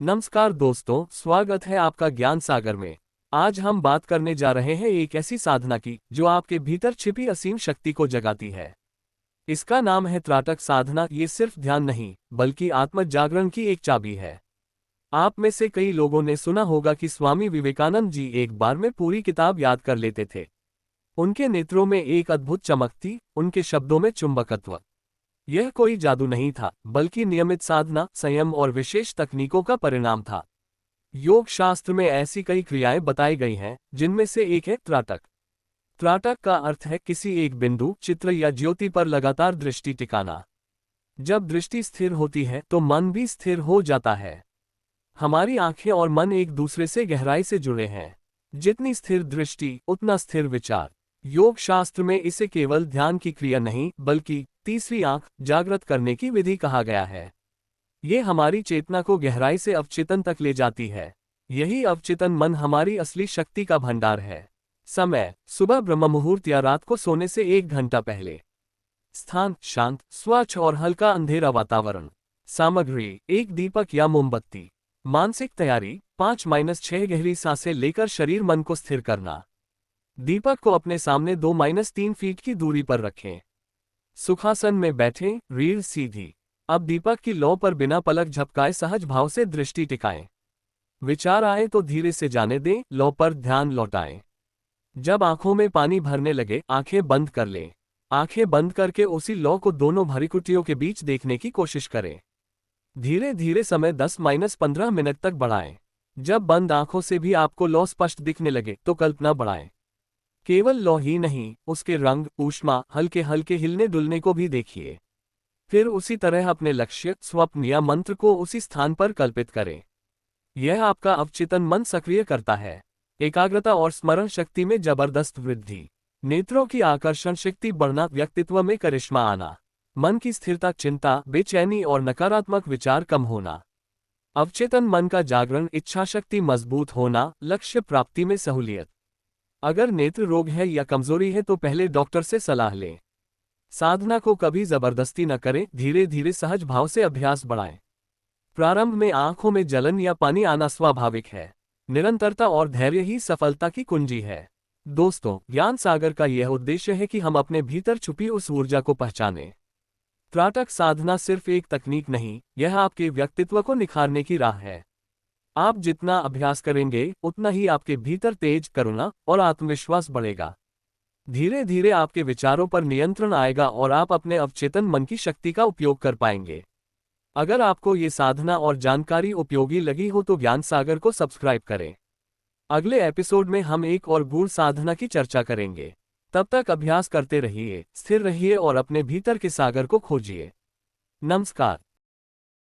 नमस्कार दोस्तों, स्वागत है आपका ज्ञान सागर में। आज हम बात करने जा रहे हैं एक ऐसी साधना की जो आपके भीतर छिपी असीम शक्ति को जगाती है। इसका नाम है त्राटक साधना। ये सिर्फ ध्यान नहीं, बल्कि आत्म जागरण की एक चाबी है। आप में से कई लोगों ने सुना होगा कि स्वामी विवेकानंद जी एक बार में पूरी किताब याद कर लेते थे। उनके नेत्रों में एक अद्भुत चमक थी, उनके शब्दों में चुंबकत्व। यह कोई जादू नहीं था, बल्कि नियमित साधना, संयम और विशेष तकनीकों का परिणाम था। योग शास्त्र में ऐसी कई क्रियाएं बताई गई हैं, जिनमें से एक है त्राटक। त्राटक का अर्थ है किसी एक बिंदु, चित्र या ज्योति पर लगातार दृष्टि टिकाना। जब दृष्टि स्थिर होती है तो मन भी स्थिर हो जाता है। हमारी आंखें और मन एक दूसरे से गहराई से जुड़े हैं। जितनी स्थिर दृष्टि, उतना स्थिर विचार। योग शास्त्र में इसे केवल ध्यान की क्रिया नहीं, बल्कि तीसरी आंख जागृत करने की विधि कहा गया है। ये हमारी चेतना को गहराई से अवचेतन तक ले जाती है। यही अवचेतन मन हमारी असली शक्ति का भंडार है। समय: सुबह ब्रह्म मुहूर्त या रात को सोने से 1 घंटा पहले। स्थान: शांत, स्वच्छ और हल्का अंधेरा वातावरण। सामग्री: एक दीपक या मोमबत्ती। मानसिक तैयारी: 5-6 गहरी सांसें लेकर शरीर मन को स्थिर करना। दीपक को अपने सामने 2-3 फीट की दूरी पर रखें। सुखासन में बैठें, रीढ़ सीधी। अब दीपक की लौ पर बिना पलक झपकाए सहज भाव से दृष्टि टिकाएं। विचार आए तो धीरे से जाने दें, लौ पर ध्यान लौटाएं। जब आंखों में पानी भरने लगे, आंखें बंद कर लें। आंखें बंद करके उसी लौ को दोनों भ्रुकुटियों के बीच देखने की कोशिश करें। धीरे धीरे समय 10-15 मिनट तक बढ़ाएं। जब बंद आंखों से भी आपको लौ स्पष्ट दिखने लगे तो कल्पना बढ़ाएं। केवल लौ ही नहीं, उसके रंग, ऊष्मा, हल्के हल्के हिलने डुलने को भी देखिए। फिर उसी तरह अपने लक्ष्य, स्वप्न या मंत्र को उसी स्थान पर कल्पित करें। यह आपका अवचेतन मन सक्रिय करता है। एकाग्रता और स्मरण शक्ति में जबरदस्त वृद्धि। नेत्रों की आकर्षण शक्ति बढ़ना, व्यक्तित्व में करिश्मा आना। मन की स्थिरता, चिंता, बेचैनी और नकारात्मक विचार कम होना। अवचेतन मन का जागरण, इच्छा शक्ति मजबूत होना, लक्ष्य प्राप्ति में सहूलियत। अगर नेत्र रोग है या कमजोरी है तो पहले डॉक्टर से सलाह लें। साधना को कभी जबरदस्ती न करें, धीरे धीरे सहज भाव से अभ्यास बढ़ाएं। प्रारंभ में आंखों में जलन या पानी आना स्वाभाविक है। निरंतरता और धैर्य ही सफलता की कुंजी है। दोस्तों, ज्ञान सागर का यह उद्देश्य है कि हम अपने भीतर छुपी उस ऊर्जा को पहचानें। त्राटक साधना सिर्फ एक तकनीक नहीं, यह आपके व्यक्तित्व को निखारने की राह है। आप जितना अभ्यास करेंगे, उतना ही आपके भीतर तेज, करुणा और आत्मविश्वास बढ़ेगा। धीरे धीरे आपके विचारों पर नियंत्रण आएगा और आप अपने अवचेतन मन की शक्ति का उपयोग कर पाएंगे। अगर आपको ये साधना और जानकारी उपयोगी लगी हो तो ज्ञान सागर को सब्सक्राइब करें। अगले एपिसोड में हम एक और गूढ़ साधना की चर्चा करेंगे। तब तक अभ्यास करते रहिए, स्थिर रहिए और अपने भीतर के सागर को खोजिए। नमस्कार।